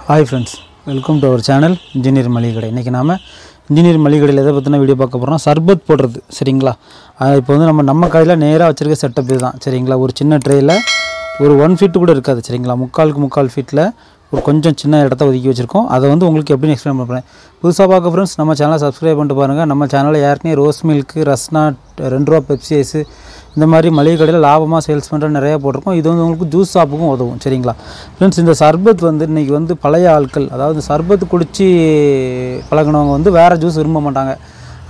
Hi friends, welcome to our channel Engineer Maligade. இன்னைக்கு நாம Engineer Maligade எதை பத்தின வீடியோ பார்க்க போறோம் சர்பத் போடுறது சரிங்களா. இப்போ வந்து நம்ம கையில நேரா வச்சிருக்க செட்டப் இதுதான் சரிங்களா. ஒரு சின்ன ட்ரேல ஒரு 1 feet கூட இருக்காது சரிங்களா. முக்கால் ஃபீட்ல ஒரு கொஞ்சம் சின்ன இடத்தை ஒதுக்கி வச்சிருக்கோம். அதை வந்து உங்களுக்கு எப்படி எக்ஸ்பிளைன் பண்றேன். புதுசா பார்க்க फ्रेंड्स நம்ம சேனலை Subscribe பண்ணிட்டு பாருங்க. நம்ம சேனல்ல ஏற்கனவே ரோஸ் மில்க், ரஸ்னா, 2 ரூபாய் பெப்சி ஐஸ் இந்த மாதிரி மளிகை கடையில் லாபமாக சேல்ஸ் பண்ணுற நிறையா போட்டிருக்கோம். இது வந்து உங்களுக்கு ஜூஸ் ஷாப்புக்கும் உதவும் சரிங்களா. ஃப்ரெண்ட்ஸ் இந்த சர்பத் வந்து இன்றைக்கி வந்து பழைய ஆட்கள் அதாவது சர்பத் குடித்து பழகினவங்க வந்து வேறு ஜூஸ் விரும்ப மாட்டாங்க.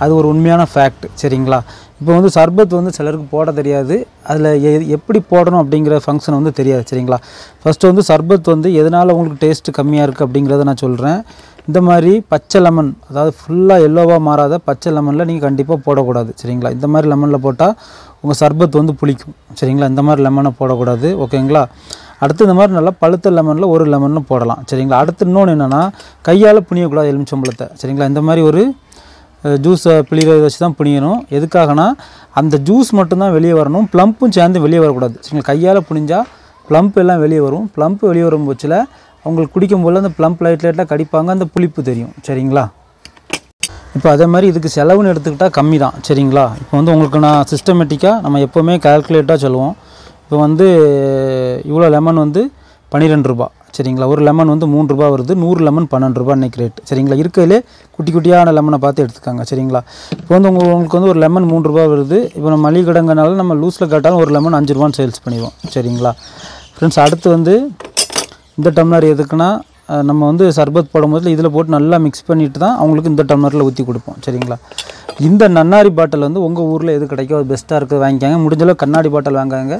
அது ஒரு உண்மையான ஃபேக்ட் சரிங்களா. இப்போ வந்து சர்பத் வந்து சிலருக்கு போட தெரியாது. அதில் எப்படி போடணும் அப்படிங்கிற ஃபங்க்ஷன் வந்து தெரியாது சரிங்களா. ஃபஸ்ட்டு வந்து சர்பத் வந்து எதனால் உங்களுக்கு டேஸ்ட்டு கம்மியாக இருக்குது அப்படிங்கிறத நான் சொல்கிறேன். இந்த மாதிரி பச்சை லெமன் அதாவது ஃபுல்லாக எல்லோவாக மாறாத பச்சை லெமனில் நீங்கள் கண்டிப்பாக போடக்கூடாது சரிங்களா. இந்த மாதிரி லெமனில் போட்டால் உங்கள் சர்பத் வந்து புளிக்கும் சரிங்களா. இந்த மாதிரி லெமனை போடக்கூடாது ஓகேங்களா. அடுத்து இந்த மாதிரி நல்லா பழுத்த லெமனில் ஒரு லெமனில் போடலாம் சரிங்களா. அடுத்து இன்னொன்று என்னென்னா கையால் புனியக்கூடாது எலுமிச்சம்பழத்தை சரிங்களா. இந்த மாதிரி ஒரு ஜூஸை பிழிகிறத வச்சு தான் புனியணும். எதுக்காகனா அந்த ஜூஸ் மட்டும்தான் வெளியே வரணும், ப்ளம்பும் சேர்ந்து வெளியே வரக்கூடாது சரிங்களா. கையால் புனிஞ்சால் ப்ளம்ப் எல்லாம் வெளியே வரும். ப்ளம்ப் வெளியே வரும் பட்சத்தில் அவங்களுக்கு குடிக்கும்போது அந்த ப்ளம்ப் லைட்டாக கடிப்பாங்க, அந்த புளிப்பு தெரியும் சரிங்களா. இப்போ அதே மாதிரி இதுக்கு செலவுன்னு எடுத்துக்கிட்டால் கம்மி தான் சரிங்களா. இப்போ வந்து உங்களுக்கு நான் சிஸ்டமேட்டிக்காக நம்ம எப்போவுமே கால்குலேட்டாக சொல்லுவோம். இப்போ வந்து இவ்வளோ லெமன் வந்து 12 ரூபா சரிங்களா. ஒரு லெமன் வந்து 3 ரூபா வருது. 100 லெமன் 12 ரூபா இன்றைக்கி ரேட் சரிங்களா. இருக்கிறதுலே குட்டி குட்டியான லெமனை பார்த்து எடுத்துக்காங்க சரிங்களா. இப்போ வந்து உங்களுக்கு வந்து ஒரு லெமன் 3 ரூபா வருது. இப்போ நம்ம மளிகை கடைங்கனால நம்ம லூஸில் கேட்டாலும் ஒரு லெமன் 5 ரூபான்னு சேல்ஸ் பண்ணிடுவோம் சரிங்களா. ஃப்ரெண்ட்ஸ் அடுத்து வந்து இந்த டம்ளர் எதுக்குன்னா நம்ம வந்து சர்பத் போடும்போது இதில் போட்டு நல்லா மிக்ஸ் பண்ணிட்டு தான் அவங்களுக்கு இந்த டம்ளரில் ஊற்றி கொடுப்போம் சரிங்களா. இந்த நன்னாரி பாட்டில் வந்து உங்கள் ஊரில் எது கிடைக்கும் அது பெஸ்ட்டாக இருக்குது வாங்கிக்காங்க. முடிஞ்சளவு கண்ணாடி பாட்டில் வாங்காங்க.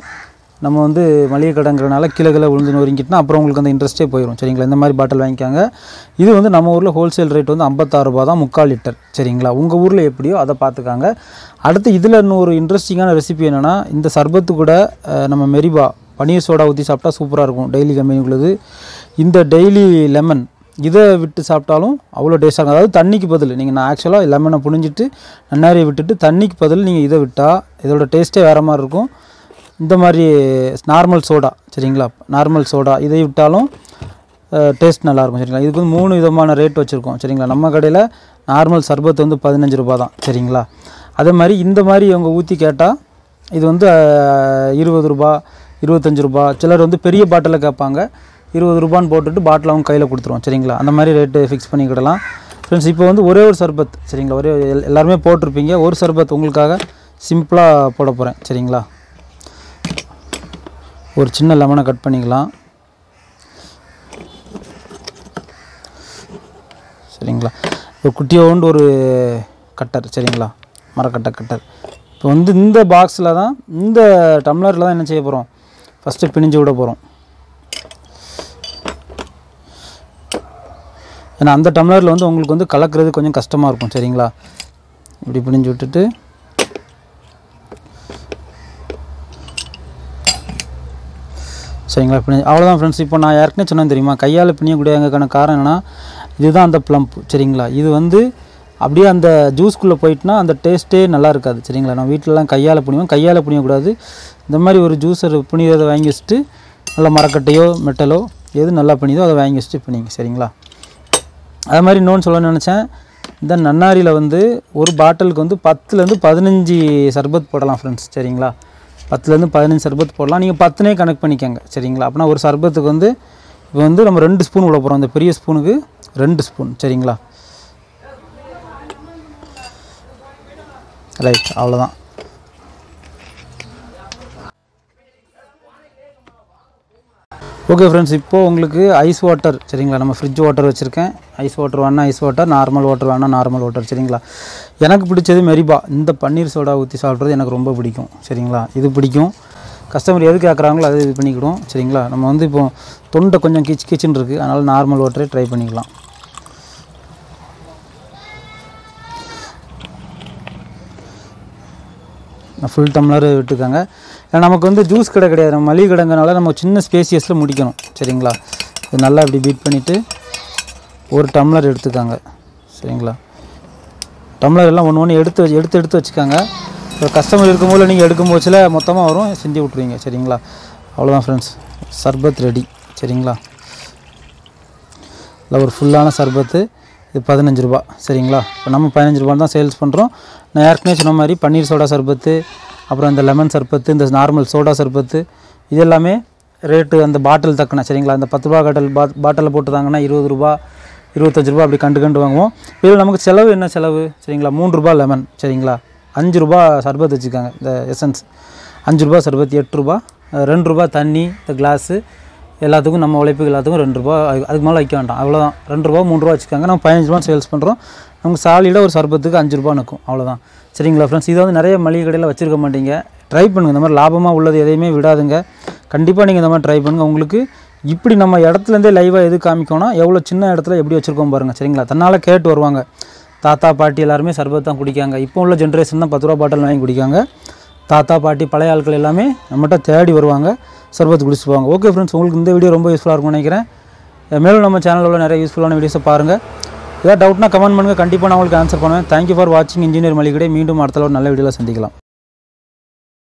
நம்ம வந்து மளிகை கடைங்கிறனால கீழே விழுந்து நொறுங்கிட்டுனா அப்புறம் உங்களுக்கு அந்த இன்ட்ரெஸ்ட்டே போயிடும் சரிங்களா. இந்த மாதிரி பாட்டில் வாங்கிக்காங்க. இது வந்து நம்ம ஊரில் ஹோல்சேல் ரேட் வந்து 56 ரூபா தான் 3/4 லிட்டர் சரிங்களா. உங்கள் ஊரில் எப்படியோ அதை பார்த்துக்காங்க. அடுத்து இதில் இன்னொரு இன்ட்ரெஸ்டிங்கான ரெசிபி என்னென்னா இந்த சர்பத்து கூட நம்ம மெரிபா பன்னீர் சோடா ஊற்றி சாப்பிட்டா சூப்பராக இருக்கும். டெய்லி கம்பெனிக்குள்ளது இந்த டெய்லி லெமன் இதை விட்டு சாப்பிட்டாலும் அவ்வளோ டேஸ்ட்டாக இருக்கும். அதாவது தண்ணிக்கு பதில் நீங்கள் நான் ஆக்சுவலாக லெமனை புழிஞ்சிட்டு நன்னாரியை விட்டுட்டு தண்ணிக்கு பதில் நீங்கள் இதை விட்டால் இதோட டேஸ்ட்டே வேறு மாதிரி இருக்கும். இந்த மாதிரி நார்மல் சோடா சரிங்களா, நார்மல் சோடா இதை விட்டாலும் டேஸ்ட் நல்லாயிருக்கும் சரிங்களா. இதுக்கு வந்து 3 விதமான ரேட் வச்சுருக்கோம் சரிங்களா. நம்ம கடையில் நார்மல் சர்பத் வந்து 15 ரூபா தான் சரிங்களா. அதே மாதிரி இந்த மாதிரி அவங்க ஊற்றி கேட்டால் இது வந்து 20 ரூபா 25 ரூபா. சிலர் வந்து பெரிய பாட்டிலில் கேட்பாங்க. 20 ரூபான்னு போட்டுட்டு பாட்டில் அவங்க கையில் கொடுத்துருவோம் சரிங்களா. அந்த மாதிரி ரேட்டு ஃபிக்ஸ் பண்ணிக்கிடலாம் ஃப்ரெண்ட்ஸ். இப்போ வந்து ஒரே ஒரு சர்பத் சரிங்களா, ஒரே எல்லாருமே போட்டிருப்பீங்க. ஒரு சர்பத் உங்களுக்காக சிம்பிளாக போட போகிறேன் சரிங்களா. ஒரு சின்ன லெமனை கட் பண்ணிக்கலாம் சரிங்களா. ஒரு குட்டியோண்டு ஒரு கட்டர் சரிங்களா, மரக்கட்டர். இப்போ வந்து இந்த பாக்ஸில் தான் இந்த டம்ளரில் தான் என்ன செய்ய போகிறோம், ஃபஸ்ட்டு பிணிஞ்சு விட போகிறோம். ஏன்னா அந்த டம்ளரில் வந்து உங்களுக்கு வந்து கலக்கிறது கொஞ்சம் கஷ்டமாக இருக்கும் சரிங்களா. இப்படி பிணிஞ்சு விட்டுட்டு சரிங்களா பிணிஞ்சு அவ்வளோதான் ஃப்ரெண்ட்ஸ். இப்போ நான் ஏற்கனவே சொன்னேன் தெரியுமா, கையால் பிணியக்கூடியதுக்கான காரணம் என்னென்னா இதுதான் அந்த ப்ளம்ப் சரிங்களா. இது வந்து அப்படியே அந்த ஜூஸ்குள்ளே போயிட்டுனா அந்த டேஸ்ட்டே நல்லா இருக்காது சரிங்களா. நான் வீட்டிலலாம் கையால் புனிவோம். கையால் புனியக்கூடாது. இந்த மாதிரி ஒரு ஜூஸர் புனியதை வாங்கி வச்சுட்டு நல்லா மரக்கட்டையோ மெட்டலோ எது நல்லா புனிதோ அதை வாங்கி வச்சுட்டு புனிங்க சரிங்களா. அது மாதிரி இன்னொன்று சொல்லணும்னு நினச்சேன். இந்த நன்னாரியில் வந்து ஒரு பாட்டிலுக்கு வந்து 10லேருந்து 15 சர்பத் போடலாம் ஃப்ரெண்ட்ஸ் சரிங்களா. 10லேருந்து 15 சர்பத் போடலாம். நீங்கள் 10னே கனெக்ட் பண்ணிக்கோங்க சரிங்களா. அப்படின்னா ஒரு சர்பத்துக்கு வந்து இப்போ வந்து நம்ம 2 ஸ்பூன் விட போகிறோம். அந்த பெரிய ஸ்பூனுக்கு 2 ஸ்பூன் சரிங்களா. ரைட் அவ்வளோதான். ஓகே ஃப்ரெண்ட்ஸ், இப்போது உங்களுக்கு ஐஸ் வாட்டர் சரிங்களா. நம்ம ஃப்ரிட்ஜ் வாட்டர் வச்சுருக்கேன். ஐஸ் வாட்டர் வேணால் ஐஸ் வாட்டர், நார்மல் வாட்டர் வேணால் நார்மல் வாட்டர் சரிங்களா. எனக்கு பிடிச்சது மெரிபா இந்த பன்னீர் சோடா ஊற்றி சாப்பிட்றது எனக்கு ரொம்ப பிடிக்கும் சரிங்களா. இது பிடிக்கும். கஸ்டமர் எது கேட்குறாங்களோ அதை இது பண்ணிக்கிடும் சரிங்களா. நம்ம வந்து இப்போ தொண்டை கொஞ்சம் கிச்சுன்னு இருக்குது, அதனால் நார்மல் வாட்டரே ட்ரை பண்ணிக்கலாம். ஃபுல் டம்ளர் விட்டுக்காங்க. ஏன்னா நமக்கு வந்து ஜூஸ் கடை கிடையாது, நம்ம மளிகை கடைங்கனால நம்ம சின்ன ஸ்பேசியஸில் முடிக்கணும் சரிங்களா. இது நல்லா இப்படி பீட் பண்ணிவிட்டு ஒரு டம்ளர் எடுத்துக்காங்க சரிங்களா. டம்ளர் எல்லாம் ஒன்று எடுத்து வச்சுக்காங்க. இப்போ கஸ்டமர் இருக்கும்போது நீங்கள் எடுக்கும்போதுல மொத்தமாக வரும், செஞ்சு விட்ருவீங்க சரிங்களா. அவ்வளோதான் ஃப்ரெண்ட்ஸ், சர்பத் ரெடி சரிங்களா. இல்லை ஒரு ஃபுல்லான சர்பத்து இது 15 ரூபா சரிங்களா. இப்போ நம்ம 15 ரூபா தான் சேல்ஸ் பண்ணுறோம். நான் ஏற்கனவே சொன்ன மாதிரி பன்னீர் சோடா சர்பத்து, அப்புறம் இந்த லெமன் சர்பத்து, இந்த நார்மல் சோடா சர்பத்து, இது எல்லாமே ரேட்டு அந்த பாட்டில் தக்கன சரிங்களா. இந்த 10 ரூபா பாட்டிலில் போட்டுதாங்கன்னா 20 ரூபா 25 ரூபா அப்படி கண்டு வாங்குவோம். இதில் நமக்கு செலவு என்ன செலவு சரிங்களா, 3 ரூபா லெமன் சரிங்களா, 5 ரூபா சர்பத் வச்சுக்காங்க இந்த எசன்ஸ், 5 ரூபா சர்பத் 8 ரூபா, 2 ரூபா தண்ணி இந்த கிளாஸு எல்லாத்துக்கும் நம்ம உழைப்புக்கு எல்லாத்துக்கும் 2 ரூபா, அதுக்கு மேலே வைக்க வேண்டாம் அவ்வளோதான். 2 ரூபா 3 ரூபா வச்சுக்காங்க. நம்ம 15 ரூபா சேல்ஸ் பண்ணுறோம். நமக்கு சாலிடாக ஒரு சர்பத்துக்கு 5 ரூபா நிற்கும் அவ்வளோதான் சரிங்களா ஃப்ரெண்ட்ஸ். இதை வந்து நிறைய மளிகை கடையில் வச்சுருக்க மாட்டீங்க. ட்ரை பண்ணுங்கள், இந்த மாதிரி லாபமாக உள்ளது எதையுமே விடாதுங்க. கண்டிப்பாக நீங்கள் இந்த மாதிரி ட்ரை பண்ணுங்கள். உங்களுக்கு இப்படி நம்ம இடத்துலேருந்தே லைவாக எது காமிக்கோன்னா எவ்வளோ சின்ன இடத்துல எப்படி வச்சுருக்கோம் பாருங்கள் சரிங்களா. தன்னால் கேட்டு வருவாங்க. தாத்தா பாட்டி எல்லாருமே சர்பத் தான் குடிக்காங்க. இப்போ உள்ள ஜென்ரேஷன் தான் 10 ரூபா பாட்டில் வாங்கி குடிக்காங்க. தாத்தா பாட்டி பழைய ஆட்கள் எல்லாமே நம்மகிட்ட தேடி வருவாங்க, சர்பத் குடிச்சு போவாங்க. ஓகே ஃப்ரெண்ட்ஸ், உங்களுக்கு இந்த வீடியோ ரொம்ப யூஸ்ஃபுல்லாக இருக்கும்னு நினைக்கிறேன். மேலும் நம்ம சேனலில் உள்ள நிறைய யூஸ்ஃபுல்லான வீடியோஸை பாருங்கள். ஏதாவது டவுட்னா கமெண்ட் பண்ணுங்கள், கண்டிப்பாக நான் உங்களுக்கு ஆன்சர் பண்ணுவேன். தேங்க்யூ ஃபார் வாட்சிங் இன்ஜினியர் மளிகை கடை. மீண்டும் அடுத்த ஒரு நல்ல வீடியோவில் சந்திக்கலாம்.